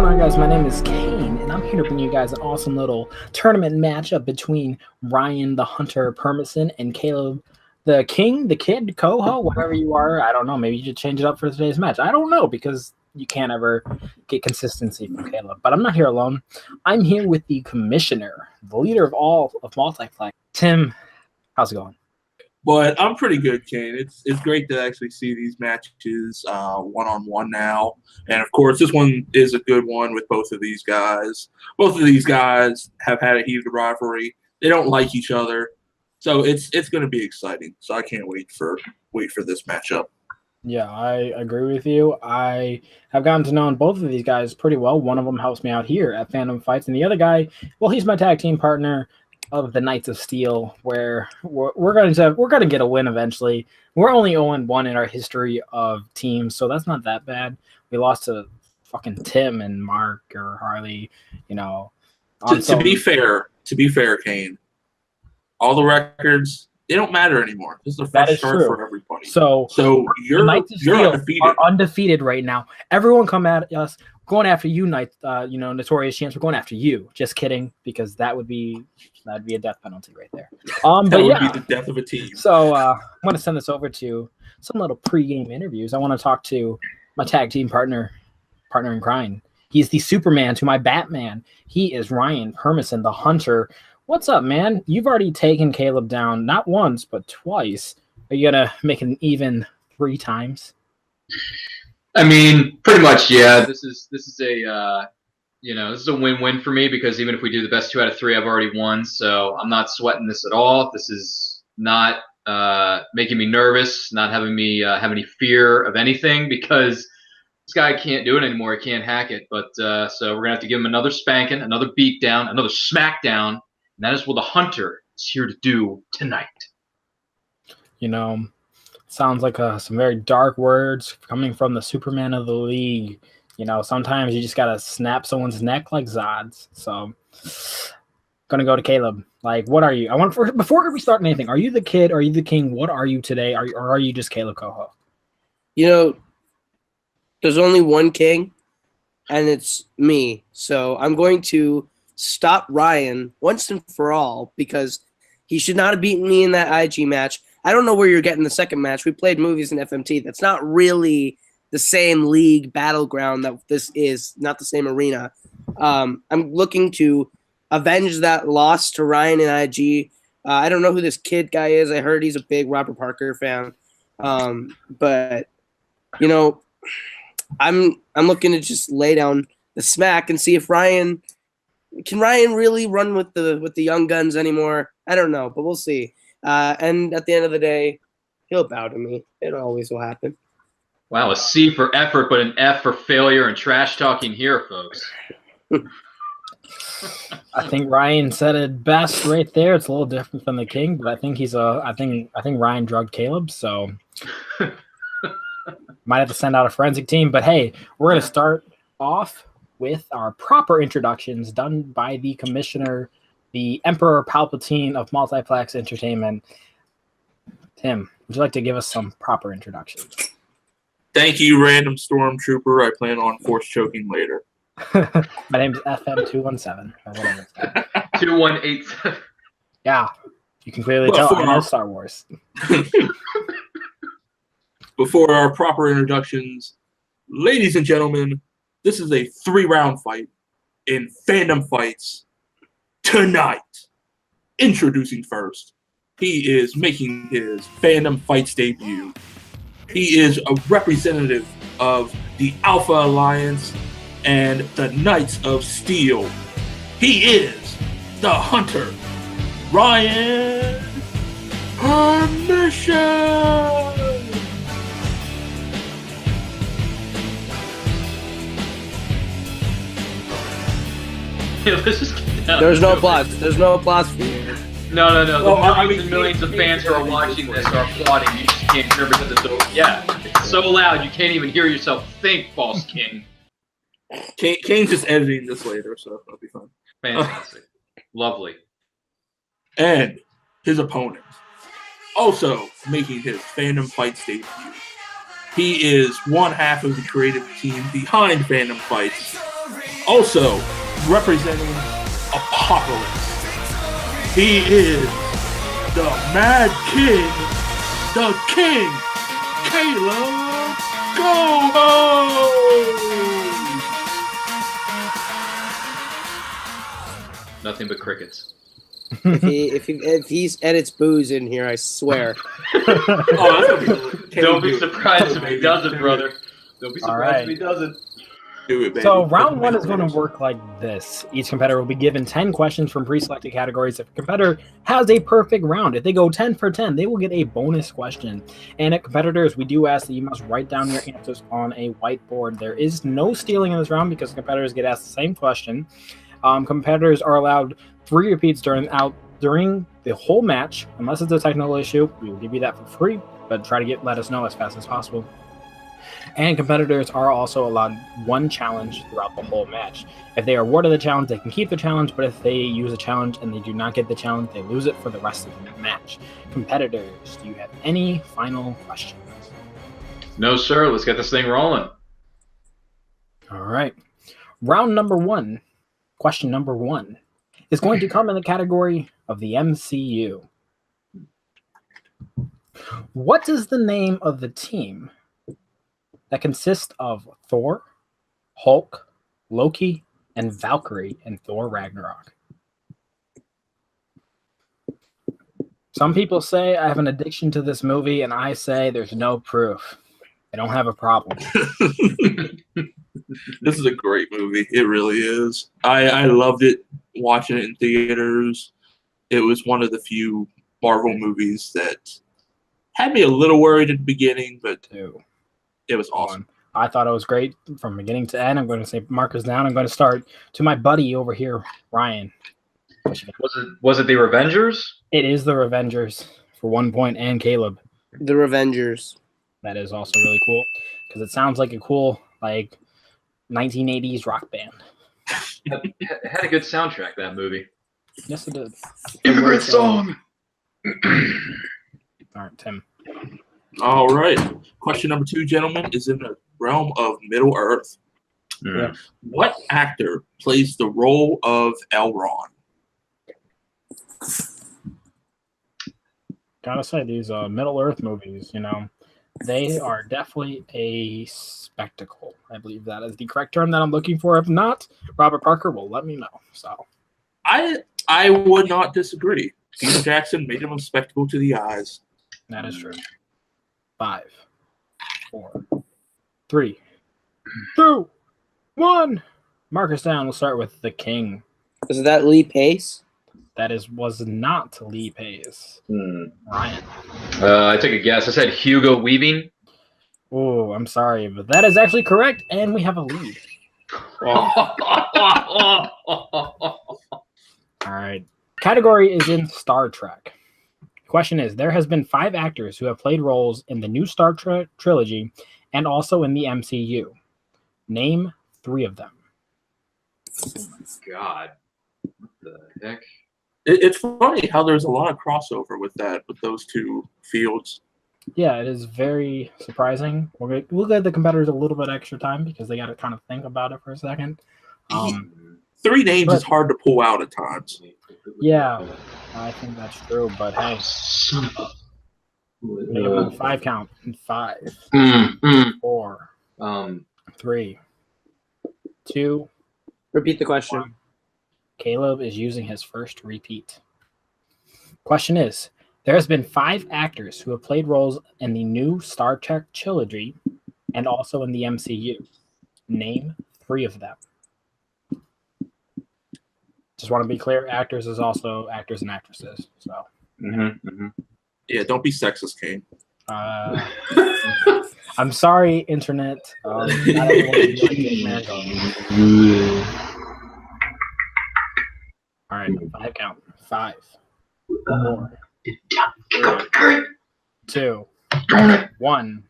going on, guys? My name is Kane, and I'm here to bring you guys an awesome little tournament matchup between Ryan the Hunter Permison and Kaleb the King, the Kid, Koho, whatever you are. I don't know. Maybe you should change it up for today's match. I don't know, because you can't ever get consistency from Kaleb. But I'm not here alone. I'm here with the commissioner, the leader of all of Multiplex. Tim, how's it going? But I'm pretty good, Kane. It's great to actually see these matches one-on-one now. And, of course, this one is a good one with both of these guys. Both of these guys have had a heated rivalry. They don't like each other. So it's going to be exciting. So I can't wait for this matchup. Yeah, I agree with you. I have gotten to know both of these guys pretty well. One of them helps me out here at Fandom Fights, and the other guy, well, he's my tag team partner of the Knights of Steel, where we're gonna get a win eventually. We're only 0-1 in our history of teams, so that's not that bad. We lost to fucking Tim and Mark or Harley, you know. To be fair, Kane, all the records, they don't matter anymore. This is the fresh start for everybody. So you're undefeated. Are undefeated right now. Everyone come at us. Going after you, Notorious Champs. We're going after you. Just kidding, because that'd be a death penalty right there. That would be the death of a team. So I'm going to send this over to some little pregame interviews. I want to talk to my tag team partner in crime. He's the Superman to my Batman. He is Ryan Permison, the Hunter. What's up, man? You've already taken Kaleb down not once but twice. Are you gonna make it even 3 times? I mean, pretty much, yeah. This is a this is a win-win for me, because even if we do the best 2 out of 3, I've already won, so I'm not sweating this at all. This is not making me nervous, not having me have any fear of anything, because this guy can't do it anymore. He can't hack it. But so we're gonna have to give him another spanking, another beatdown, another smackdown, and that is what the Hunter is here to do tonight. You know, sounds like some very dark words coming from the Superman of the league. You know, sometimes you just gotta snap someone's neck like Zod's. So, gonna go to Kaleb. Like, what are you? Before we start anything, are you the Kid? Are you the King? What are you today? Or are you just Kaleb Koho? You know, there's only one king, and it's me. So I'm going to stop Ryan once and for all, because he should not have beaten me in that IG match. I don't know where you're getting the second match. We played movies in FMT. That's not really the same league battleground that this is, not the same arena. I'm looking to avenge that loss to Ryan in IG. I don't know who this Kid guy is. I heard he's a big Robert Parker fan. But, you know, I'm looking to just lay down the smack and see if Ryan – can Ryan really run with the young guns anymore? I don't know, but we'll see. And at the end of the day, he'll bow to me. It always will happen. Wow, a C for effort, but an F for failure and trash talking here, folks. I think Ryan said it best right there. It's a little different from the King, but I think I think Ryan drugged Kaleb, so might have to send out a forensic team. But hey, we're gonna start off with our proper introductions done by the commissioner, the Emperor Palpatine of Multiplex Entertainment. Tim, would you like to give us some proper introductions? Thank you, random stormtrooper. I plan on force choking later. My name's FM217 or whatever it's called. 2187. Yeah, you can clearly tell I know Star Wars. Before our proper introductions, ladies and gentlemen, this is a 3-round fight in Fandom Fights tonight. Introducing first, he is making his Fandom Fights debut. He is a representative of the Alpha Alliance and the Knights of Steel. He is the Hunter, Ryan Permison. Let's just get down. There's no applause. There's no applause for you. No. The millions and millions of fans who are watching this are applauding. You just can't hear because it's so, it's so loud you can't even hear yourself think, False King. Kane's just editing this later, so that'll be fun. Fantastic. Lovely. And his opponent, also making his Fandom Fights debut. He is one half of the creative team behind Fandom Fights, Also, representing Apocalypse, he is the Mad King, the King, Kaleb Koho! Nothing but crickets. If he's edits booze in here, I swear. Don't be surprised if he doesn't, brother. Don't be surprised if he doesn't. Do it, baby. So round 1 is going to work like this. Each competitor will be given 10 questions from pre-selected categories. If a competitor has a perfect round, if they go 10 for 10, they will get a bonus question. And at competitors, we do ask that you must write down your answers on a whiteboard. There is no stealing in this round because competitors get asked the same question. Competitors are allowed 3 repeats during the whole match. Unless it's a technical issue, we will give you that for free, but try to let us know as fast as possible. And competitors are also allowed 1 challenge throughout the whole match. If they are awarded the challenge, they can keep the challenge, but if they use a challenge and they do not get the challenge, they lose it for the rest of the match. Competitors, do you have any final questions? No, sir. Let's get this thing rolling. All right. Round number 1, question number 1, is going to come in the category of the MCU. What is the name of the team that consists of Thor, Hulk, Loki, and Valkyrie in Thor Ragnarok? Some people say I have an addiction to this movie, and I say there's no proof. I don't have a problem. This is a great movie. It really is. I loved it watching it in theaters. It was one of the few Marvel movies that had me a little worried at the beginning, but it was awesome. I thought it was great from beginning to end. I'm going to say markers down. I'm going to start to my buddy over here, Ryan. Was it the Revengers? It is the Revengers for 1 point, and Kaleb. The Revengers. That is also really cool because it sounds like a cool 1980s rock band. It had a good soundtrack, that movie. Yes, it did. Immigrant Song. All right, Tim. All right. Question number 2, gentlemen, is in the realm of Middle Earth. Yeah. What actor plays the role of Elrond? Gotta say, these Middle Earth movies, they are definitely a spectacle. I believe that is the correct term that I'm looking for. If not, Robert Parker will let me know. So, I would not disagree. Peter Jackson made him a spectacle to the eyes. That is true. 5, 4, 3, 2, 1. Markers down. We'll start with the King. Is that Lee Pace? That was not Lee Pace. Ryan. I took a guess. I said Hugo Weaving. Oh, I'm sorry, but that is actually correct, and we have a lead. All right. Category is in Star Trek. Question is, there has been 5 actors who have played roles in the new Star Trek trilogy and also in the MCU. Name 3 of them. Oh my god. What the heck? It's funny how there's a lot of crossover with those 2 fields. Yeah, it is very surprising. We'll give the competitors a little bit extra time because they got to kind of think about it for a second. 3 names is hard to pull out at times. Yeah, I think that's true. But hey, make a 5 count. 5, 4, 3, 2. Repeat the question. 1. Kaleb is using his first repeat. Question is, there has been 5 actors who have played roles in the new Star Trek trilogy and also in the MCU. Name 3 of them. Just want to be clear, actors is also actors and actresses. So, Yeah, don't be sexist, Kane. I'm sorry, internet. Not everyone can be like Jake Mango. All right, 5 count. 5, 4, 3, 2, 1.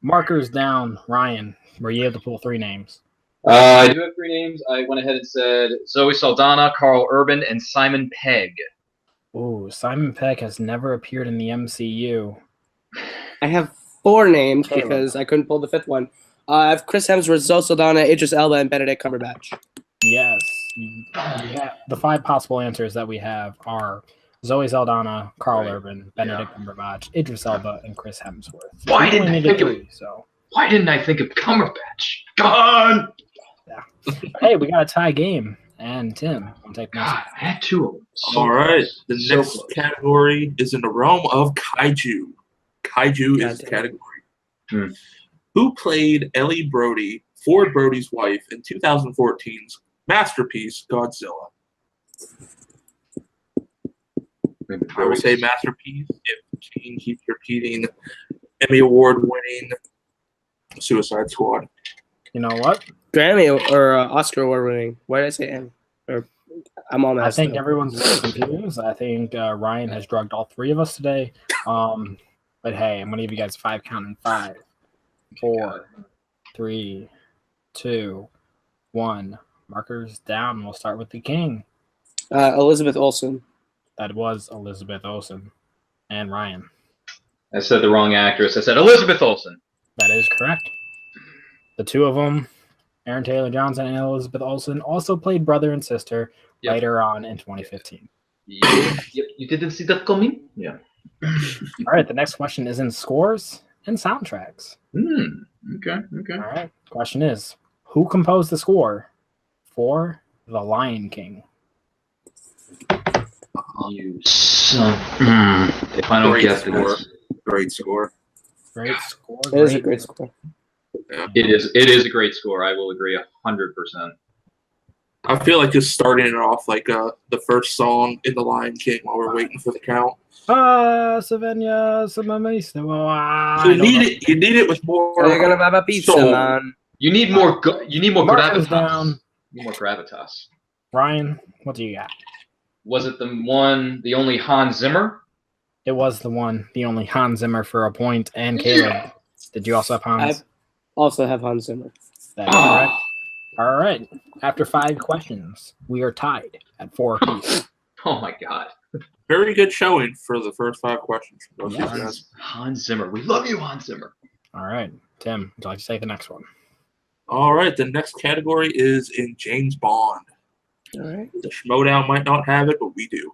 Markers down. Ryan, were you able to pull 3 names? I do have 3 names. I went ahead and said Zoe Saldana, Carl Urban, and Simon Pegg. Ooh, Simon Pegg has never appeared in the MCU. I have 4 names because I couldn't pull the 5th one. I have Chris Hemsworth, Zoe Saldana, Idris Elba, and Benedict Cumberbatch. Yes. The 5 possible answers that we have are Zoe Saldana, Carl Right. Urban, Benedict Cumberbatch, Idris Elba, and Chris Hemsworth. Why We didn't only I needed think of- 3, so Why didn't I think of Cumberbatch? God! hey, we got a tie game. And Tim, I'll take the next God, I had 2 of them. So All right. close. The So next close. category is in the realm of kaiju. Kaiju is the Goddamn. category. Hmm. Who played Ellie Brody, Ford Brody's wife, in 2014's masterpiece Godzilla? Maybe I will say masterpiece if Kane keeps repeating Emmy Award-winning Suicide Squad. You know what? Grammy or Oscar award winning. Why did I say M? Or I'm all I messed think up. everyone's a little confused. I think Ryan has drugged all 3 of us today. But hey, I'm gonna give you guys 5 count in 5, 4, 3, 2, 1. Markers down. We'll start with the king. Elizabeth Olsen. That was Elizabeth Olsen. And Ryan. I said the wrong actress. I said Elizabeth Olsen. That is correct. The 2 of them, Aaron Taylor Johnson and Elizabeth Olsen, also played brother and sister Yep. later on in 2015. Yep. You didn't see that coming? Yeah. All right, the next question is in scores and soundtracks. Okay. All right, question is, who composed the score for The Lion King? You son. If I don't Great get score. this, Great score. Great score. It is a great score. it is a great score. I will agree 100%. I feel like just starting it off like the first song in The Lion King while we're waiting for the count. Savannah, You need it with more. They're gonna have a pizza, soul. man. You need more. You need more Markers gravitas. down. You need more gravitas. Ryan, what do you got? Was it the only Hans Zimmer? It was the only Hans Zimmer for a point. And Caleb, did you also have Hans? I also have Hans Zimmer. That is correct. All right. After 5 questions, we are tied at 4 apiece. Oh my God. Very good showing for the first 5 questions. Yeah. Hans Zimmer. We love you, Hans Zimmer. All right. Tim, would you like to take the next one? All right, the next category is in James Bond. All right. The Schmodown might not have it, but we do.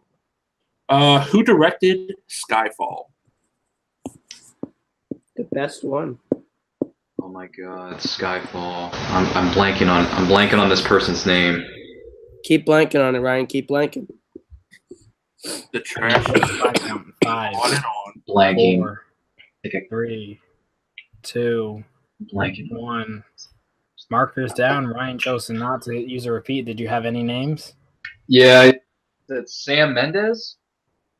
Who directed Skyfall? The best one. Oh my God, Skyfall. I'm blanking on this person's name. Keep blanking on it, Ryan. Keep blanking. The trash is 5 count. 5, on and on. Blanking. 4, 3, 2, Blanking. 1. Markers down. Ryan chose not to use a repeat. Did you have any names? Yeah. That's Sam Mendes?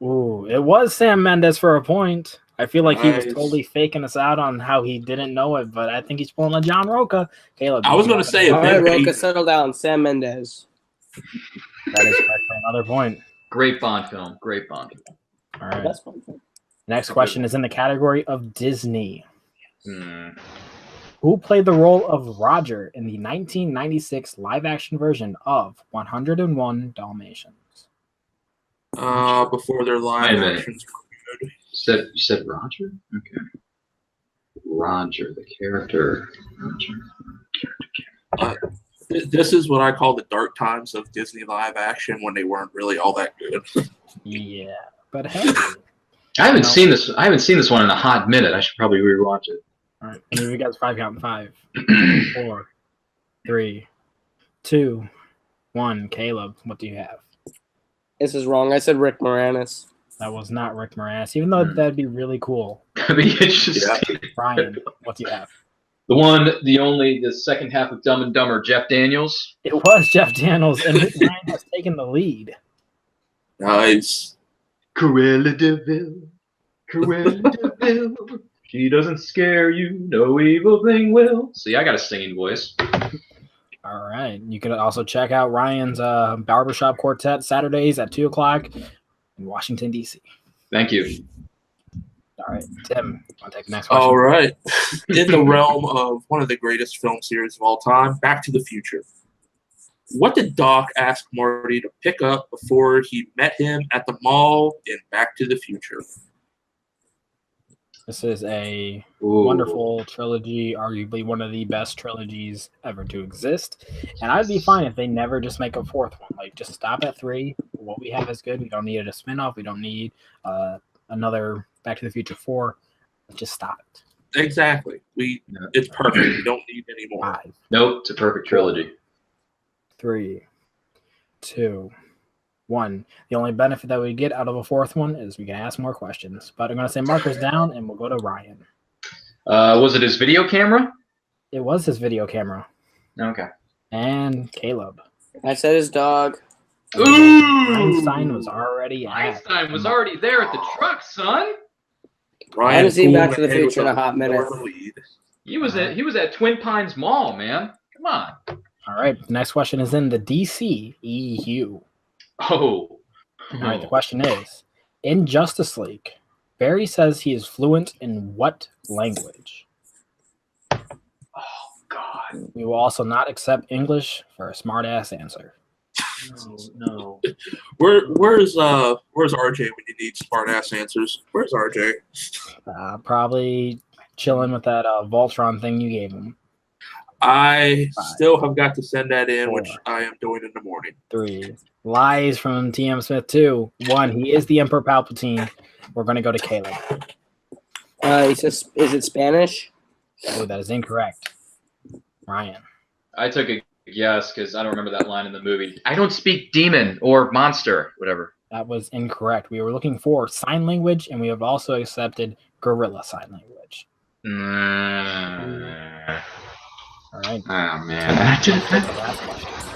Ooh, it was Sam Mendes for a point. I feel like he was Nice. totally faking us out on how he didn't know it, but I think he's pulling a John Roca. Caleb, I was going to say All a right, bit. Roca, settle down. Sam Mendes. that is correct for another point. Great Bond film. Great Bond film. All right. Best one. Next question is in the category of Disney. Hmm. Who played the role of Roger in the 1996 live-action version of 101 Dalmatians? Before their Wait a live minute. actions were good. You said Roger? Okay. Roger, the character. Roger. This is what I call the dark times of Disney live action when they weren't really all that good. Yeah, but hey. I haven't No. seen this. I haven't seen this one in a hot minute. I should probably rewatch it. All right, I mean, we got 5 count. 5, 4, 3, 2, 1. Caleb, what do you have? This is wrong. I said Rick Moranis. That was not Rick Moranis, even though that'd be really cool. I mean, it's just Ryan, what do you have? the second half of Dumb and Dumber, Jeff Daniels. It was Jeff Daniels, and Ryan has taken the lead. Nice. Cruella DeVille. Cruella DeVille. She doesn't scare you. No evil thing will. See, I got a singing voice. All right. You can also check out Ryan's Barbershop Quartet Saturdays at 2 o'clock in Washington, D.C. Thank you. All right. Tim, I'll take the next question. All right. In the realm of one of the greatest film series of all time, Back to the Future. What did Doc ask Marty to pick up before he met him at the mall in Back to the Future? This is a Ooh. wonderful trilogy, arguably one of the best trilogies ever to exist. And I'd be fine if they never just make a fourth one. Like, just stop at 3. What we have is good. We don't need a spin-off. We don't need another Back to the Future 4. Just stop it. Exactly. It's perfect. We don't need any more. 5, Nope, it's a perfect trilogy. 3, 2, 1. The only benefit that we get out of a fourth one is we can ask more questions. But I'm going to say markers down, and we'll go to Ryan. Was it his video camera? It was his video camera. Okay. And Kaleb. I said his dog. Ooh! Einstein was already there at the truck, son. I haven't seen Back to the pulled ahead Future in a hot minute. with the lead. He was at Twin Pines Mall, man. Come on. All right. The next question is in the DC EU. Oh. All right. The question is, in Justice League, Barry says he is fluent in what language? Oh God. We will also not accept English for a smart-ass answer. No. Where's RJ when you need smart ass answers? Where's RJ? Probably chilling with that Voltron thing you gave him. I 5, still have got to send that in, 4, which I am doing in the morning. 3. Lies from TM Smith 2. 1. He is the Emperor Palpatine. We're going to go to Kaleb. He says, is it Spanish? Oh, that is incorrect. Ryan. I took a guess because I don't remember that line in the movie. I don't speak demon or monster, whatever. That was incorrect. We were looking for sign language, and we have also accepted gorilla sign language. All right. Oh man,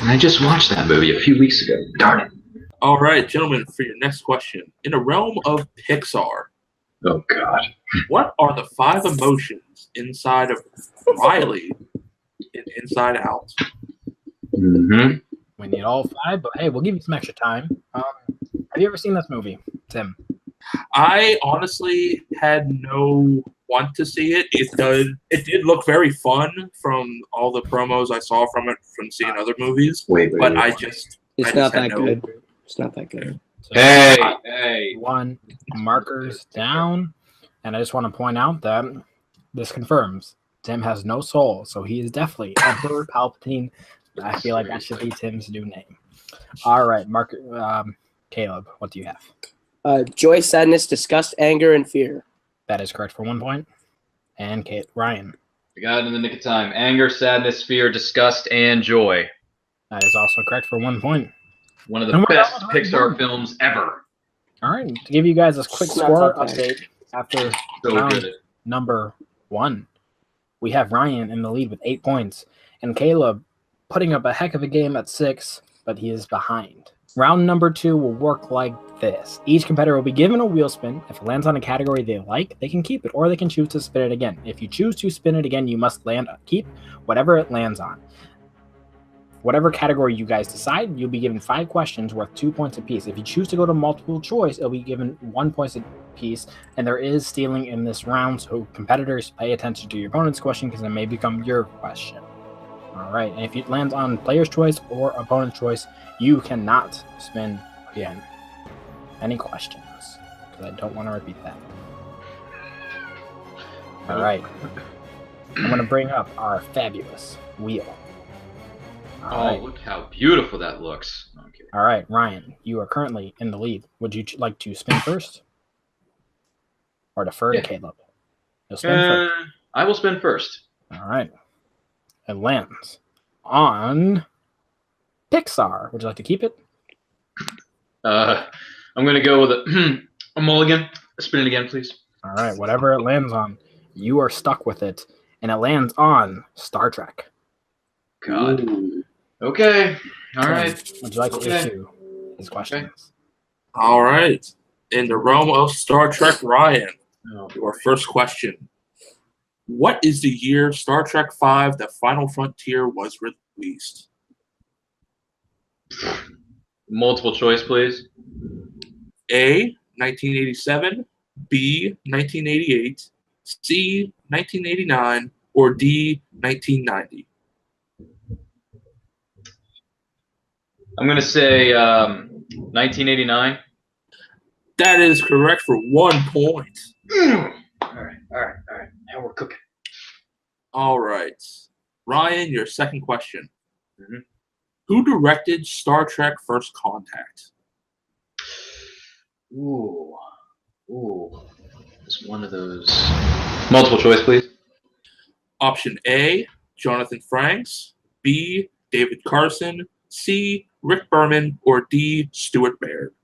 I just watched that movie a few weeks ago. Darn it. All right, gentlemen, for your next question. In the realm of Pixar, Oh God. what are the 5 emotions inside of Riley in Inside Out? Mm-hmm. We need all 5, but hey, we'll give you some extra time. Have you ever seen this movie, Tim? I honestly had no want to see it. It did look very fun from all the promos I saw from it from seeing other movies. Wait. But It's not that good. It's not that good. So Hey. 1 markers down, and I just want to point out that this confirms Tim has no soul, so he is definitely Emperor Palpatine. I feel like that should be Tim's new name. All right, Kaleb, what do you have? Joy, sadness, disgust, anger, and fear. That is correct for 1 point. And Ryan. I got it in the nick of time. Anger, sadness, fear, disgust, and joy. That is also correct for 1 point. One of the best Pixar films ever. All right, to give you guys a quick score update after So round good. number 1, we have Ryan in the lead with 8 points, and Kaleb putting up a heck of a game at 6, but he is behind. Round number 2 will work like this. Each competitor will be given a wheel spin. If it lands on a category they like, they can keep it, or they can choose to spin it again. If you choose to spin it again, you must keep whatever it lands on. Whatever category you guys decide, you'll be given 5 questions worth 2 points apiece. If you choose to go to multiple choice, it'll be given 1 point apiece, and there is stealing in this round, so competitors pay attention to your opponent's question because it may become your question. All right, and if it lands on player's choice or opponent's choice, you cannot spin again. Any questions? Because I don't want to repeat that. All right, I'm going to bring up our fabulous wheel. Oh, look how beautiful that looks. Okay. All right, Ryan, you are currently in the lead. Would you like to spin first? Or defer to Kaleb? You'll spin first. I will spin first. All right. It lands on Pixar. Would you like to keep it? I'm going to go with a mulligan. Spin it again, please. All right, whatever it lands on, you are stuck with it. And it lands on Star Trek. God. Ooh. Okay. All right. Would you like to issue his questions? Okay. All right. In the realm of Star Trek, Ryan, your first question. What is the year Star Trek V, The Final Frontier was released? Multiple choice, please. A, 1987, B, 1988, C, 1989, or D, 1990? I'm going to say 1989. That is correct for 1 point. All right. All right. Ryan, your second question. Mhm. Who directed Star Trek First Contact? Ooh. It's one of those. Multiple choice, please. Option A, Jonathan Frakes. B, David Carson. C, Rick Berman. Or D, Stuart Baird.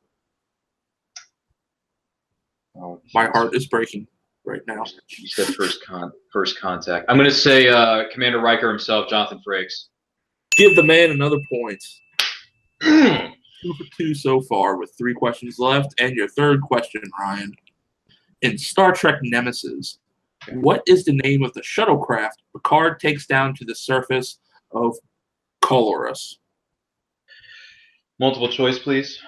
Oh, My heart is breaking right now. You said first contact. I'm going to say Commander Riker himself, Jonathan Frakes. Give the man another point. 2 for 2 so far with 3 questions left. And your third question, Ryan. In Star Trek Nemesis, what is the name of the shuttlecraft Picard takes down to the surface of Colorus? Multiple choice, please.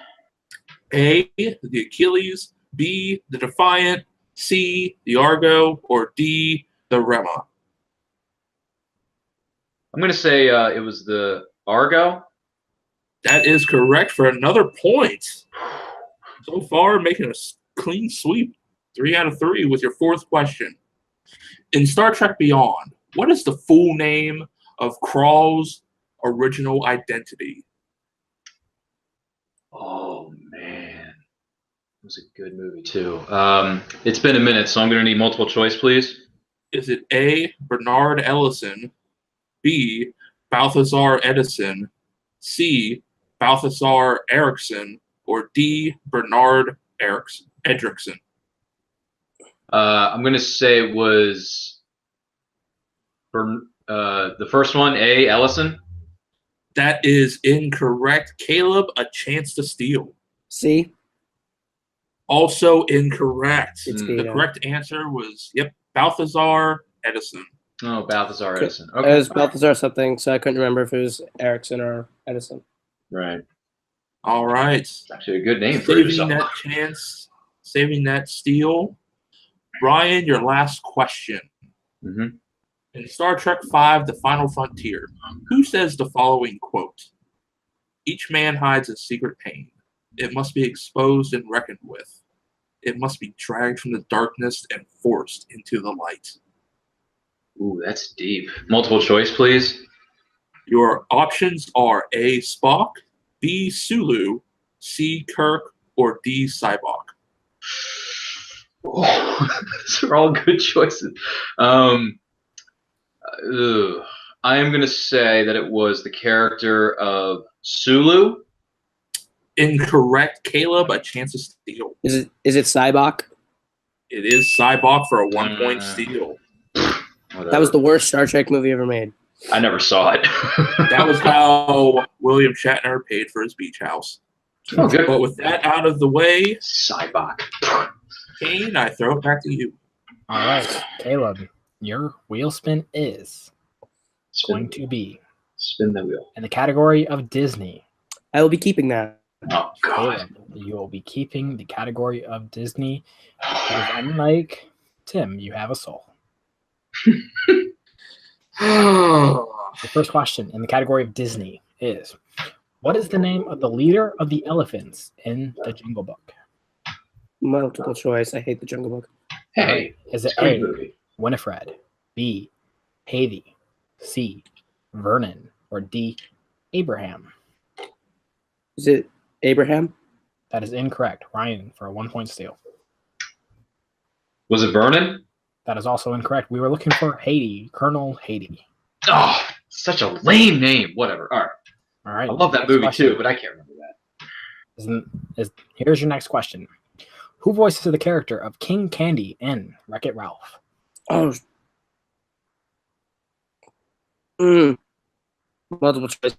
A, the Achilles. B, the Defiant. C, the Argo. Or D, the Rema. I'm going to say it was the Argo. That is correct for another point. So far, making a clean sweep. 3 out of 3 with your fourth question. In Star Trek Beyond, what is the full name of Krall's original identity? Oh, man. It was a good movie, too. It's been a minute, so I'm going to need multiple choice, please. Is it A, Bernard Ellison, B, Balthazar Edison, C, Balthazar Erickson, or D, Bernard Edrickson? I'm going to say it was the first one, A, Ellison. That is incorrect. Kaleb, a chance to steal. See? Also incorrect. It's The B. correct answer was, Balthazar Edison. Oh, Balthazar Edison. Okay. It was Balthazar something, so I couldn't remember if it was Erickson or Edison. Right. All right. It's actually a good name for Saving yourself. that chance, saving that steal. Ryan, your last question. Mm-hmm. In Star Trek V, The Final Frontier, who says the following quote? Each man hides a secret pain. It must be exposed and reckoned with. It must be dragged from the darkness and forced into the light. Ooh, that's deep. Multiple choice, please. Your options are A, Spock, B, Sulu, C, Kirk, or D, Cybok. Oh, those are all good choices. I am going to say that it was the character of Sulu. Incorrect. Kaleb, a chance to steal. Is it Cybok? It is Cybok for a 1-point steal. Whatever. That was the worst Star Trek movie ever made. I never saw it. That was how William Shatner paid for his beach house. Oh, good. But with that out of the way, Cybok. Kane, I throw it back to you. All right, Kaleb, your wheel spin is going to be Spin the wheel. in the category of Disney. I will be keeping that. Oh, God. Kaleb, you will be keeping the category of Disney because unlike Tim, you have a soul. The first question in the category of Disney is, what is the name of the leader of the elephants in the Jungle Book? Multiple choice. I hate the Jungle Book. Hey, Is it it's a great A, movie. Winifred, B, Havy, C, Vernon, or D, Abraham? Is it Abraham? That is incorrect. Ryan for a 1-point steal. Was it Vernon? That is also incorrect. We were looking for Haiti, Colonel Haiti. Oh, such a lame name. Whatever. All right. All right. I love that next movie question. too, but I can't remember that. Here's your next question. Who voices the character of King Candy in Wreck-It Ralph? Oh. Multiple choice.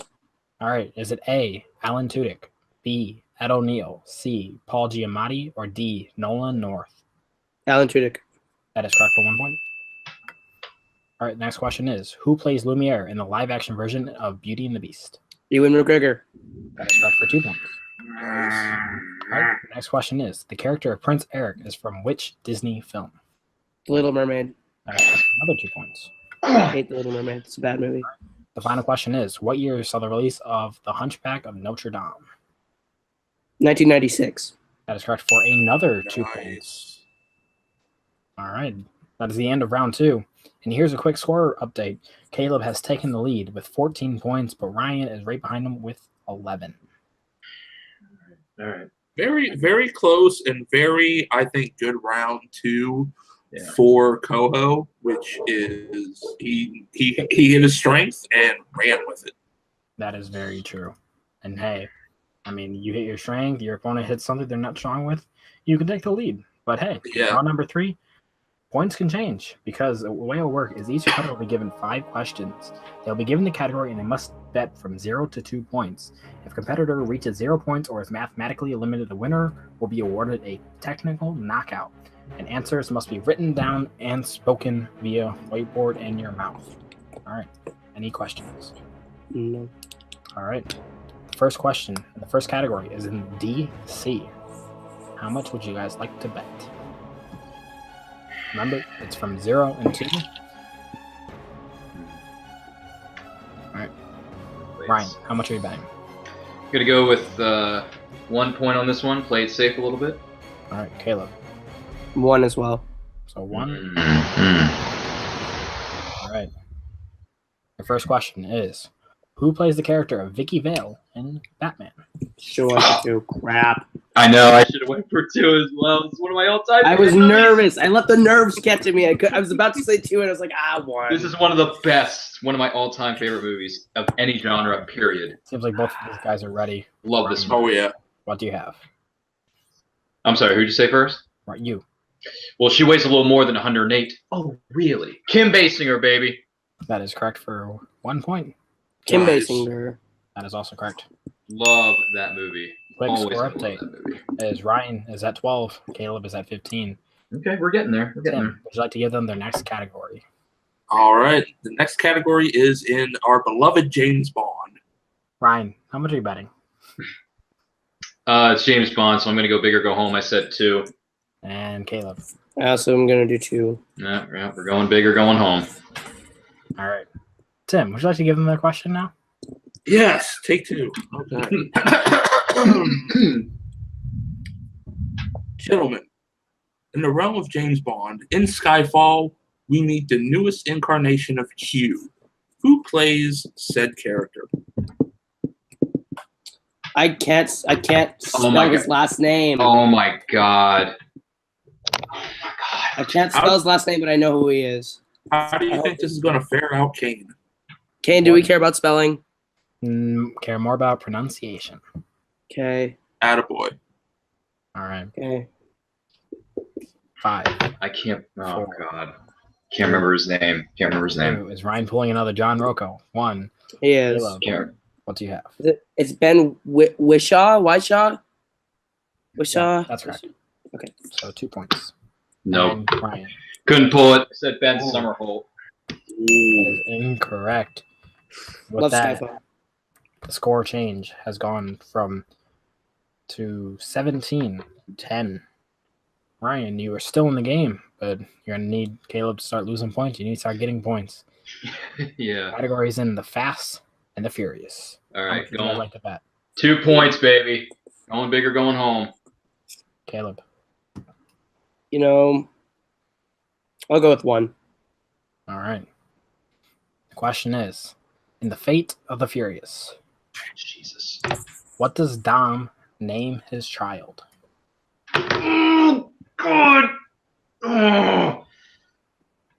All right. Is it A, Alan Tudyk, B, Ed O'Neill, C, Paul Giamatti, or D, Nolan North? Alan Tudyk. That is correct for 1 point. All right. Next question is, who plays Lumiere in the live-action version of Beauty and the Beast? Ewan McGregor. That is correct for 2 points. All right. Next question is, the character of Prince Eric is from which Disney film? The Little Mermaid. That is another 2 points. I hate The Little Mermaid. It's a bad movie. The final question is, what year saw the release of The Hunchback of Notre Dame? 1996. That is correct for another 2 points. All right. That is the end of round 2. And here's a quick score update. Kaleb has taken the lead with 14 points, but Ryan is right behind him with 11. All right. Very, very close and very, I think, good round 2 Yeah. for Koho, which is he hit his strength and ran with it. That is very true. And hey, I mean, you hit your strength, your opponent hits something they're not strong with, you can take the lead. But hey, Yeah. round number 3, points can change because the way it'll work is each competitor will be given 5 questions. They'll be given the category and they must bet from 0 to 2 points. If a competitor reaches 0 points or is mathematically eliminated, the winner will be awarded a technical knockout. And answers must be written down and spoken via whiteboard and your mouth. All right. Any questions? No. All right. The first question, the first category is in DC. How much would you guys like to bet? Remember, it's from 0 and 2. All right. Ryan, how much are you betting? Gonna go with 1 point on this one. Play it safe a little bit. All right, Kaleb. 1 as well. So 1. Mm-hmm. All right. The first question is, who plays the character of Vicky Vale in Batman? Should went for 2. Crap. I know. I should have went for 2 as well. It's one of my all-time. I was favorite movies. nervous. I let the nerves get to me. I was about to say 2, and I was like, 1. This is one of the best, one of my all-time favorite movies of any genre, period. Seems like both of these guys are ready. Love this one. Oh yeah. What do you have? I'm sorry, who'd you say first? Right, you. Well, she weighs a little more than 108. Oh, really? Kim Basinger, baby. That is correct for 1 point. Kim Nice. Basinger. That is also correct. Love that movie. Quick Always score loved update that movie. is Ryan is at 12, Kaleb is at 15. Okay, we're getting there. We're getting Tim, there. would you like to give them their next category? All right. The next category is in our beloved James Bond. Ryan, how much are you betting? It's James Bond, so I'm gonna go big or go home. I said 2. And Kaleb. I also am going to do 2. Yeah, we're going big or going home. All right. Tim, would you like to give them their question now? Yes. Take 2. Okay. Gentlemen, in the realm of James Bond, in Skyfall, we meet the newest incarnation of Q. Who plays said character? I can't spell my his God. last name. Oh my god. I can't spell his last name, but I know who he is. How do you think this is going to fare out, Kane? Kane, do we care about spelling? Care more about pronunciation. Okay. Attaboy. All right. Okay. 5. I can't. Oh 4. god. Can't remember his name. Can't remember his name. 2. Is Ryan pulling another John Rocco? 1. He is. Kaleb, Can't. what do you have? It's Ben Wishaw? Wishaw? Wishaw? That's correct. Okay. So 2 points. Nope. And Ryan. Couldn't pull it. Said Ben Oh. Summerholt. That is incorrect. With Love that, Skyfall. the score change has gone from to 17-10. Ryan, you are still in the game, but you're going to need Kaleb to start losing points. You need to start getting points. Yeah. Categories in the Fast and the Furious. All How right. much would you guys Going. like to bet? 2 points, baby. Going big or going home. Kaleb. You know, I'll go with 1. All right. The question is, in the Fate of the Furious, Jesus. what does Dom name his child? Oh God. Oh.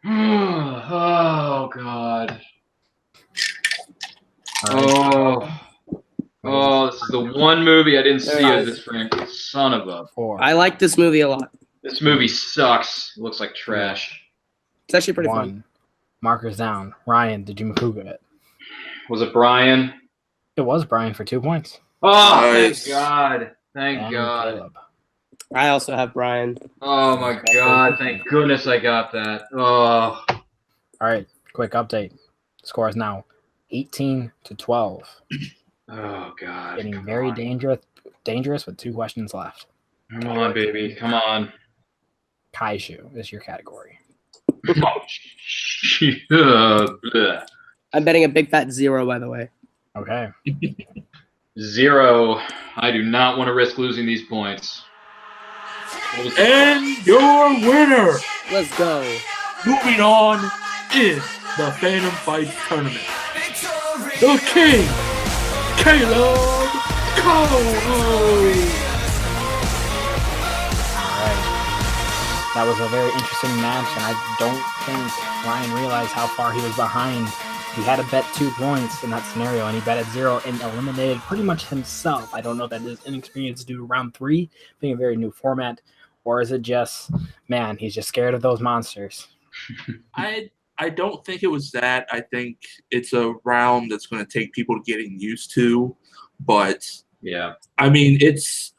Oh God. All right. Oh, this is the one movie I didn't see as this friend. Son of a. 4. I like this movie a lot. This movie sucks. It looks like trash. It's actually pretty 1. fun. Markers down. Ryan, did you Makuga it? Was it Brian? It was Brian for 2 points. Oh, Nice. thank God. Thank And God. Kaleb. I also have Brian. Oh my God. Thank goodness I got that. Oh. All right. Quick update. The score is now 18-12. Oh God. Getting Come very on. dangerous with 2 questions left. Come on, baby. Come on. Kaiju is your category. Bleh. I'm betting a big fat 0, by the way. Okay. 0. I do not want to risk losing these points. And your winner, Let's go. moving on in the Fandom Fights tournament. The King, Kaleb Koho. That was a very interesting match, and I don't think Ryan realized how far he was behind. He had to bet 2 points in that scenario, and he betted 0 and eliminated pretty much himself. I don't know if that is inexperience due to round 3 being a very new format, or is it just, man, he's just scared of those monsters. I don't think it was that. I think it's a round that's going to take people getting used to, but Yeah. I mean, it's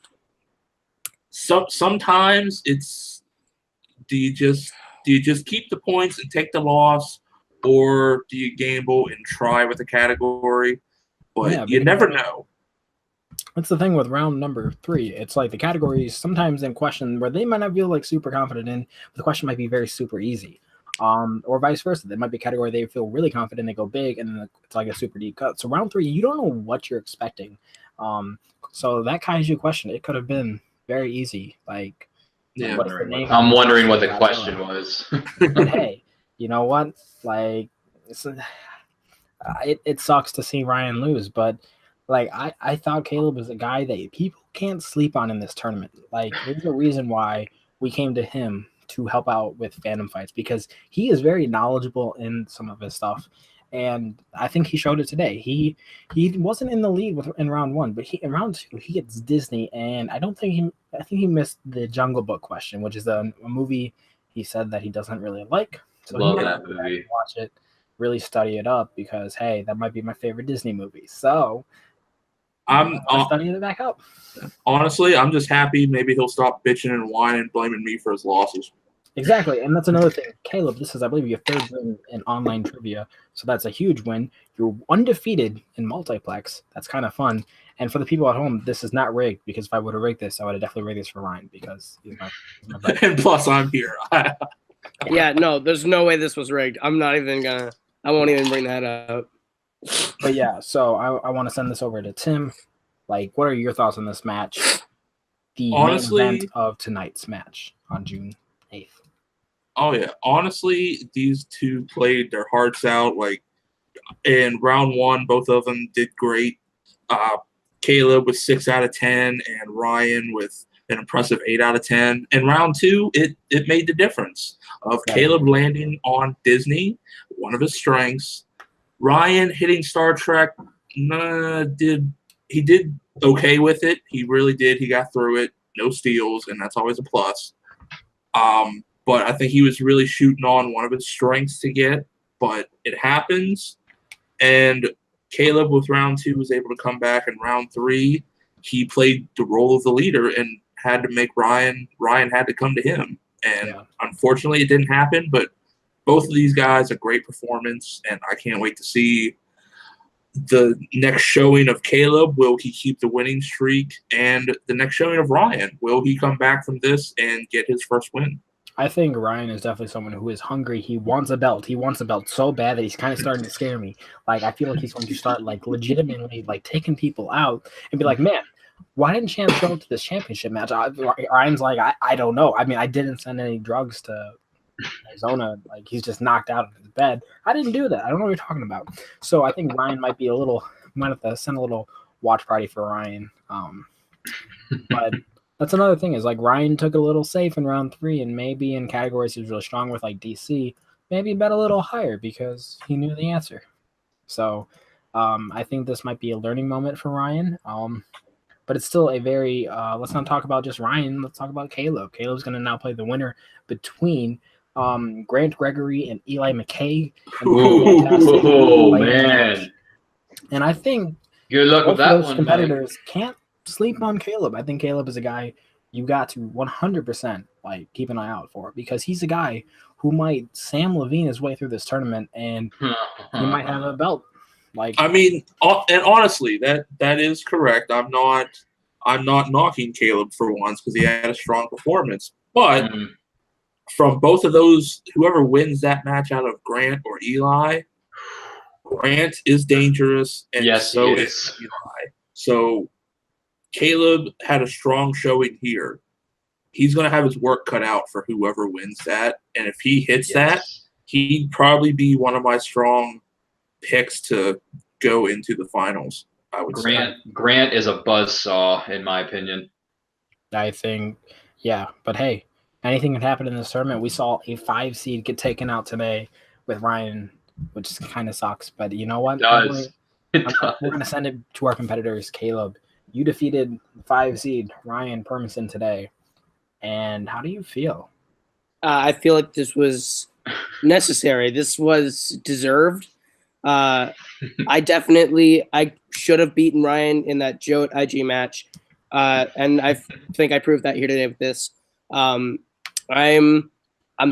sometimes it's. Do you just keep the points and take the loss, or do you gamble and try with a category? But Yeah, you never know. That's the thing with round number 3. It's like the categories sometimes in question where they might not feel like super confident in, but the question might be very super easy. Or vice versa. There might be a category they feel really confident, they go big, and then it's like a super deep cut. So round 3, you don't know what you're expecting. So that kaiju question, it could have been very easy. Like, Yeah. I'm wondering what the question was. But hey, you know what? Like, it sucks to see Ryan lose, but like I thought Kaleb was a guy that people can't sleep on in this tournament. Like, there's a reason why we came to him to help out with Fandom Fights, because he is very knowledgeable in some of his stuff, and I think he showed it today. He wasn't in the lead in round 1, but in round 2 he gets Disney, and I think he missed the Jungle Book question, which is a movie he said that he doesn't really like. So Love he that movie. Watch it, really study it up, because hey, that might be my favorite Disney movie. So I'm studying it back up. Honestly, I'm just happy maybe he'll stop bitching and whining and blaming me for his losses. Exactly, and that's another thing. Kaleb, this is, I believe, your 3rd win in online trivia, so that's a huge win. You're undefeated in multiplex. That's kind of fun. And for the people at home, this is not rigged, because if I would have rigged this, I would have definitely rigged this for Ryan, because he's my buddy. And plus, I'm here. Yeah, no, there's no way this was rigged. I won't even bring that up. But yeah, so I want to send this over to Tim. Like, what are your thoughts on this match? The main event of tonight's match on June 8th. Oh, yeah. Honestly, these two played their hearts out. Like, in round 1, both of them did great. Kaleb with 6 out of 10, and Ryan with an impressive 8 out of 10. In round 2, it made the difference of Kaleb landing on Disney, one of his strengths. Ryan hitting Star Trek, did okay with it. He really did. He got through it. No steals, and that's always a plus. But I think he was really shooting on one of his strengths to get, but it happens. And Kaleb with round 2 was able to come back. In round 3, he played the role of the leader and had to make Ryan had to come to him. And unfortunately it didn't happen, but both of these guys, a great performance, and I can't wait to see the next showing of Kaleb. Will he keep the winning streak? And the next showing of Ryan, will he come back from this and get his first win? I think Ryan is definitely someone who is hungry. He wants a belt. He wants a belt so bad that he's kind of starting to scare me. Like, I feel like he's going to start, like, legitimately, like, taking people out and be like, man, why didn't Champ show up to this championship match? Ryan's like, I don't know. I mean, I didn't send any drugs to Arizona. Like, he's just knocked out of his bed. I didn't do that. I don't know what you're talking about. So I think Ryan might have to send a little watch party for Ryan. But that's another thing, is like Ryan took it a little safe in round 3, and maybe in categories he was really strong with, like DC, maybe bet a little higher because he knew the answer. So I think this might be a learning moment for Ryan. But it's still a very let's not talk about just Ryan. Let's talk about Kaleb. Kaleb's going to now play the winner between Grant Gregory and Eli McKay. Oh, man. And I think good luck with that those one. Competitors can't sleep on Kaleb. I think Kaleb is a guy you got to 100% like keep an eye out for, because he's a guy who might Sam Levine his way through this tournament, and he might have a belt. Like, I mean, and honestly, that is correct. I'm not knocking Kaleb for once, because he had a strong performance. But from both of those, whoever wins that match out of Grant or Eli, Grant is dangerous, and so is Eli. So Kaleb had a strong showing here. He's going to have his work cut out for whoever wins that. And if he hits that, he'd probably be one of my strong picks to go into the finals, I would say. Grant is a buzzsaw, in my opinion. I think, yeah. But hey, anything can happen in this tournament. We saw a 5 seed get taken out today with Ryan, which kind of sucks. But you know what? It does. We're going to send it to our competitors. Kaleb, you defeated 5 seed Ryan Permison today. And how do you feel? I feel like this was necessary. This was deserved. I should have beaten Ryan in that Joe at IG match. And I think I proved that here today with this. I'm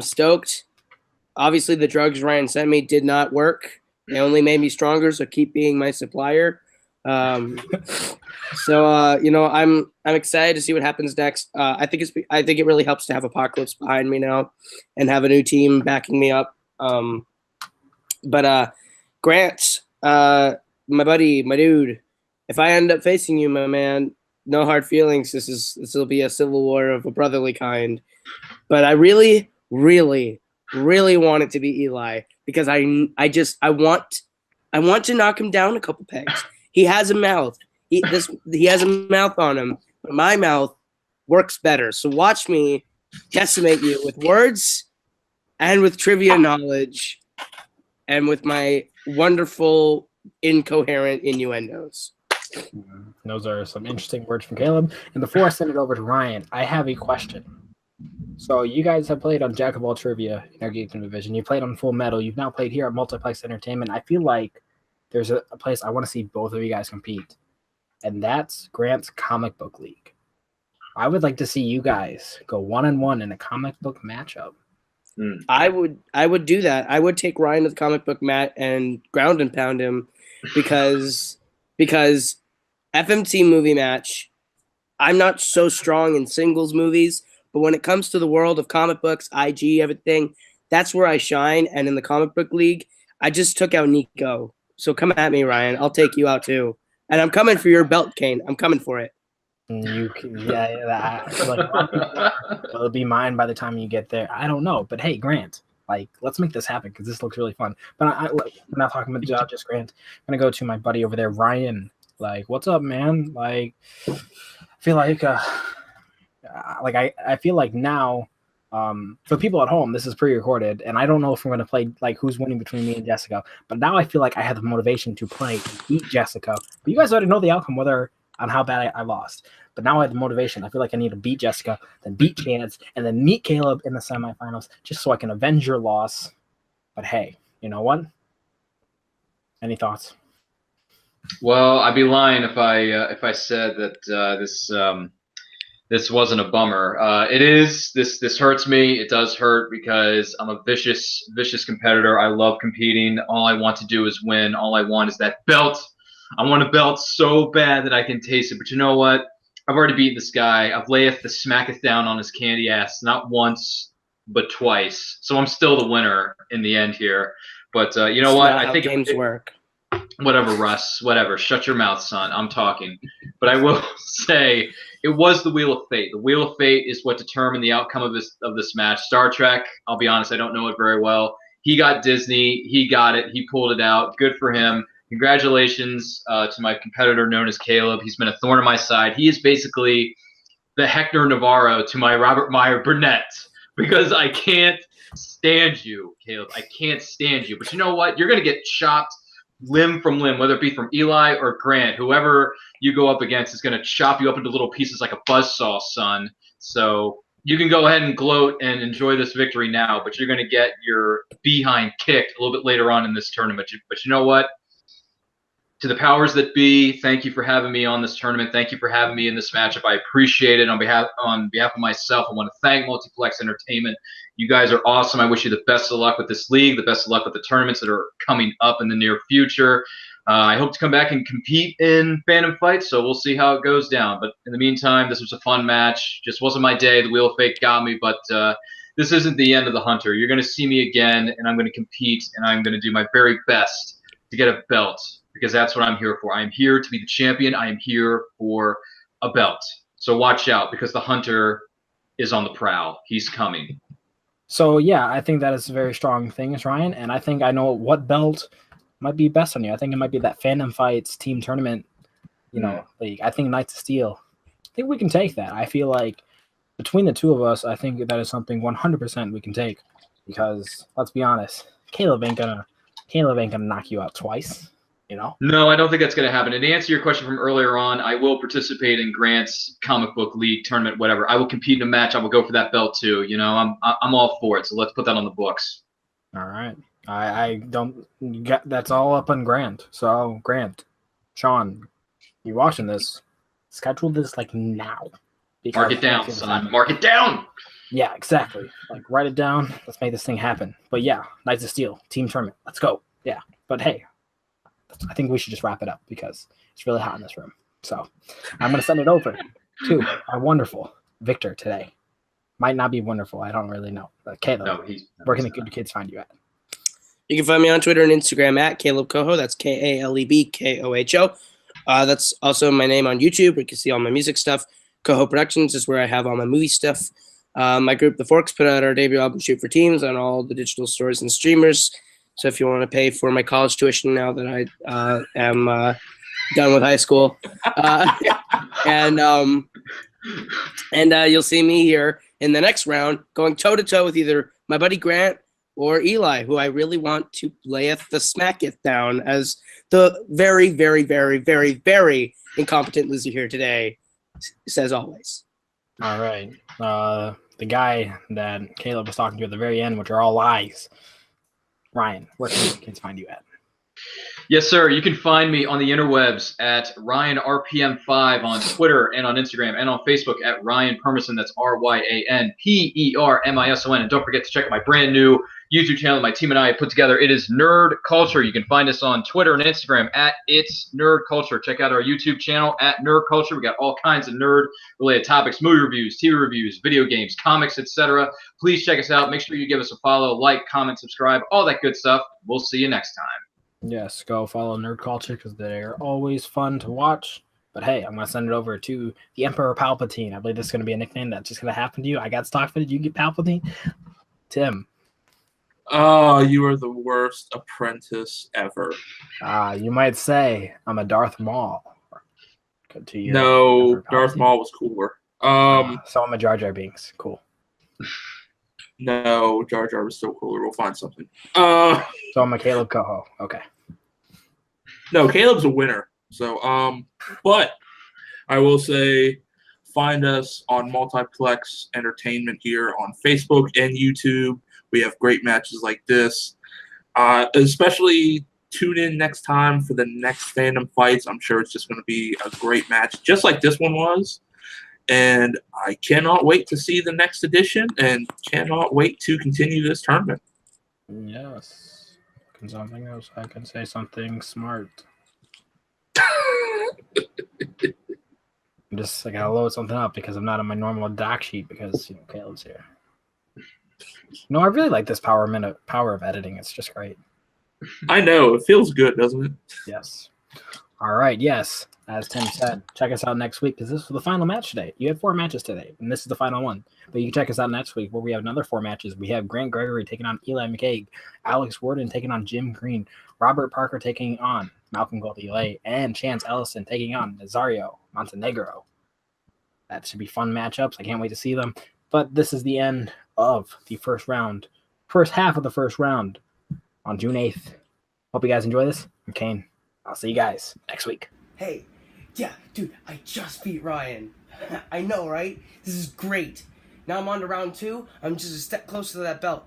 stoked. Obviously, the drugs Ryan sent me did not work. They only made me stronger, so keep being my supplier. I'm excited to see what happens next. I think it really helps to have Apocalypse behind me now and have a new team backing me up. Grant, my buddy, my dude, if I end up facing you, my man, no hard feelings. This will be a civil war of a brotherly kind. But I really, really, really want it to be Eli because I want to knock him down a couple pegs. He has a mouth. He has a mouth on him. But my mouth works better. So watch me decimate you with words and with trivia knowledge and with my wonderful incoherent innuendos. Those are some interesting words from Kaleb. And before I send it over to Ryan, I have a question. So you guys have played on Jack of All Trivia in our Geekdom division. You played on Full Metal. You've now played here at Multiplex Entertainment. I feel like there's a place I want to see both of you guys compete, and that's Grant's Comic Book League. I would like to see you guys go 1-on-1 in a comic book matchup. I would do that. I would take Ryan to the comic book mat and ground and pound him because FMT movie match, I'm not so strong in singles movies, but when it comes to the world of comic books, IG, everything, that's where I shine. And in the comic book league, I just took out Nico. So come at me, Ryan. I'll take you out too. And I'm coming for your belt, Kane. I'm coming for it. You can, I feel like it'll be mine by the time you get there. I don't know, but hey, Grant, let's make this happen because this looks really fun. But I'm not talking about just Grant. I'm gonna go to my buddy over there, Ryan. What's up, man? I feel like I feel like now, for people at home, this is pre-recorded, and I don't know if we're going to play who's winning between me and Jessica. But now I feel like I have the motivation to play and beat Jessica. But you guys already know the outcome, on how bad I lost. But now I have the motivation. I feel like I need to beat Jessica, then beat Chance, and then meet Kaleb in the semifinals, just so I can avenge your loss. But hey, you know what? Any thoughts? Well, I'd be lying if I said that this wasn't a bummer. It is. This hurts me. It does hurt because I'm a vicious competitor. I love competing. All I want to do is win. All I want is that belt. I want a belt so bad that I can taste it. But you know what? I've already beaten this guy. I've layeth the smacketh down on his candy ass, not once, but twice. So I'm still the winner in the end here. But you know what? I think games work. Whatever, Russ. Whatever. Shut your mouth, son. I'm talking. But I will say it was the Wheel of Fate. The Wheel of Fate is what determined the outcome of this match. Star Trek, I'll be honest, I don't know it very well. He got Disney. He got it. He pulled it out. Good for him. Congratulations to my competitor known as Kaleb. He's been a thorn in my side. He is basically the Hector Navarro to my Robert Meyer Burnett because I can't stand you, Kaleb. I can't stand you. But you know what? You're going to get chopped limb from limb, whether it be from Eli or Grant. Whoever you go up against is going to chop you up into little pieces like a buzzsaw, son. So you can go ahead and gloat and enjoy this victory now, but you're going to get your behind kicked a little bit later on in this tournament. But you know what? To the powers that be, thank you for having me on this tournament. Thank you for having me in this matchup. I appreciate it. On behalf of myself, I want to thank Multiplex Entertainment. You guys are awesome. I wish you the best of luck with this league, the best of luck with the tournaments that are coming up in the near future. I hope to come back and compete in Fandom fights, so we'll see how it goes down. But in the meantime, this was a fun match. Just wasn't my day. The Wheel of Fate got me, but this isn't the end of the Hunter. You're going to see me again, and I'm going to compete, and I'm going to do my very best to get a belt, because that's what I'm here for. I'm here to be the champion. I am here for a belt. So watch out, because the Hunter is on the prowl. He's coming. So yeah, I think that is very strong things, Ryan, and I think I know what belt might be best on you. I think it might be that Fandom Fights team tournament, league. I think Knights of Steel. I think we can take that. I feel like between the two of us, I think that is something 100% we can take. Because let's be honest, Caleb ain't gonna knock you out twice. No, I don't think that's going to happen. And to answer your question from earlier on, I will participate in Grant's comic book league tournament, whatever. I will compete in a match. I will go for that belt too. I'm all for it. So let's put that on the books. All right. I don't get that's all up on Grant. So Grant, Sean, you watching this? Schedule this like now. Mark it down, son. Mark it down. Yeah, exactly. Like write it down. Let's make this thing happen. But yeah, Knights of Steel team tournament. Let's go. Yeah. But hey, I think we should just wrap it up because it's really hot in this room. So I'm going to send it over to our wonderful Victor today. Might not be wonderful. I don't really know. But Caleb, where can the good kids find you at? You can find me on Twitter and Instagram at Kaleb Koho. That's KalebKoho. That's also my name on YouTube, where you can see all my music stuff. Koho Productions is where I have all my movie stuff. My group, The Forks, put out our debut album, Shoot for Teams, on all the digital stores and streamers. So if you want to pay for my college tuition now that I am done with high school, and you'll see me here in the next round going toe-to-toe with either my buddy Grant or Eli, who I really want to layeth the smacketh down as the very, very, very, very, very incompetent loser here today says always. All right. The guy that Caleb was talking to at the very end, which are all lies. Ryan, where can the kids find you at? Yes, sir. You can find me on the interwebs at RyanRPM5 on Twitter and on Instagram and on Facebook at Ryan Permison. That's RyanPermison. And don't forget to check out my brand new YouTube channel my team and I put together. It is Nerd Culture. You can find us on Twitter and Instagram at It's Nerd Culture. Check out our YouTube channel at Nerd Culture. We got all kinds of nerd-related topics, movie reviews, TV reviews, video games, comics, etc. Please check us out. Make sure you give us a follow, like, comment, subscribe, all that good stuff. We'll see you next time. Yes, go follow Nerd Culture because they're always fun to watch. But hey, I'm going to send it over to the Emperor Palpatine. I believe this is going to be a nickname that's just going to happen to you. I got stock footage. You get Palpatine. Tim. Oh, you are the worst apprentice ever. You might say I'm a Darth Maul. Good to you. No, Darth Maul was cooler. So I'm a Jar Jar Binks. Cool. No, Jar Jar was still cooler. We'll find something. So I'm a Caleb Koho. Okay. No, Caleb's a winner. So, but I will say, find us on Multiplex Entertainment here on Facebook and YouTube. We have great matches like this. Especially tune in next time for the next Fandom Fights. I'm sure it's just going to be a great match, just like this one was. And I cannot wait to see the next edition and cannot wait to continue this tournament. Yes. Something else. I can say something smart. I gotta load something up because I'm not on my normal doc sheet because Caleb's here. No, I really like this power of editing. It's just great. I know. It feels good, doesn't it? Yes. All right. Yes. As Tim said, check us out next week because this was the final match today. You had 4 matches today, and this is the final one. But you can check us out next week where we have another 4 matches. We have Grant Gregory taking on Eli McCaig, Alex Warden taking on Jim Green, Robert Parker taking on Malcolm Goldilay, and Chance Ellison taking on Nazario Montenegro. That should be fun matchups. I can't wait to see them. But this is the end of the first half of the first round on June 8th. Hope you guys enjoy this. I'm Kane. I'll see you guys next week. Hey, yeah, dude, I just beat Ryan. I know, right? This is great. Now I'm on to round 2. I'm just a step closer to that belt.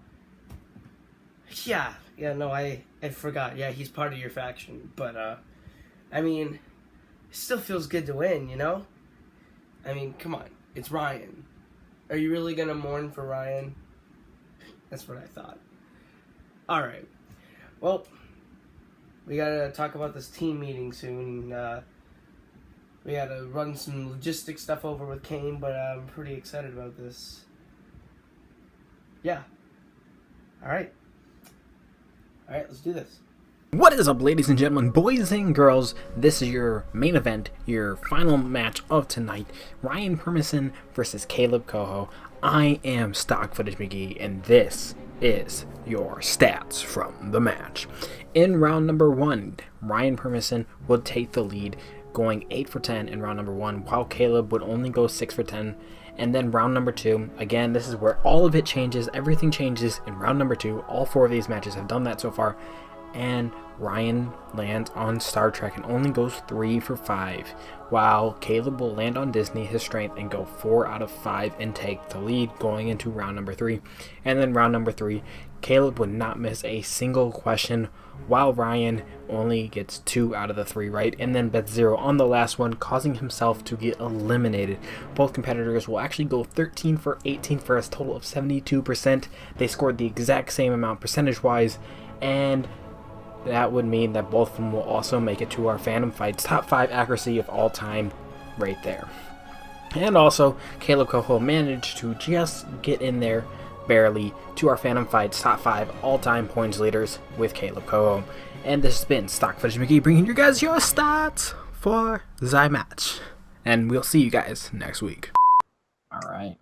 Yeah, no, I forgot. Yeah, he's part of your faction. But, I mean, it still feels good to win, you know? I mean, come on. It's Ryan. Are you really going to mourn for Ryan? That's what I thought. All right. Well, we got to talk about this team meeting soon. We got to run some logistic stuff over with Kane, but I'm pretty excited about this. Yeah. All right. Let's do this. What is up, ladies and gentlemen, boys and girls? This is your main event, your final match of tonight. Ryan Permison versus Kaleb Koho. I am Stock Footage McGee, and this is your stats from the match. In round number 1, Ryan Permison would take the lead, going 8 for 10 in round number 1, while Kaleb would only go 6 for 10. And then round number 2, again, this is where all of it changes. Everything changes in round number 2. All 4 of these matches have done that so far. And Ryan lands on Star Trek and only goes 3 for 5, while Kaleb will land on Disney, his strength, and go 4 out of 5 and take the lead going into round number 3. And then round number 3, Kaleb would not miss a single question, while Ryan only gets 2 out of the 3 right, and then bet 0 on the last one, causing himself to get eliminated. Both competitors will actually go 13 for 18 for a total of 72%. They scored the exact same amount percentage-wise, and that would mean that both of them will also make it to our Fandom Fights top 5 accuracy of all time right there. And also, Kaleb Koho managed to just get in there barely to our Fandom Fights top 5 all-time points leaders with Kaleb Koho. And this has been Stock Footage McGee bringing you guys your stats for the match. And we'll see you guys next week. Alright.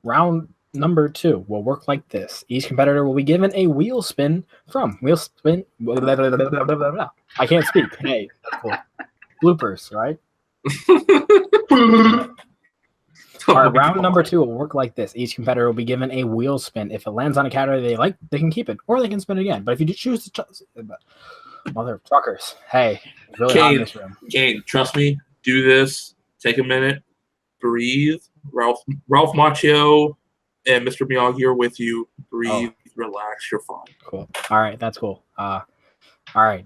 Round number 2 will work like this. Each competitor will be given a wheel spin from wheel spin. I can't speak. Hey, that's cool. Bloopers, right? All right, round number 2 will work like this. Each competitor will be given a wheel spin. If it lands on a category they like, they can keep it, or they can spin it again. But if you choose to, mother truckers, hey, it's really hot in this room. Kane, trust me. Do this. Take a minute. Breathe. Ralph Macchio and Mr. Miyagi are with you. Breathe, relax, you're fine. Cool. All right, that's cool. All right.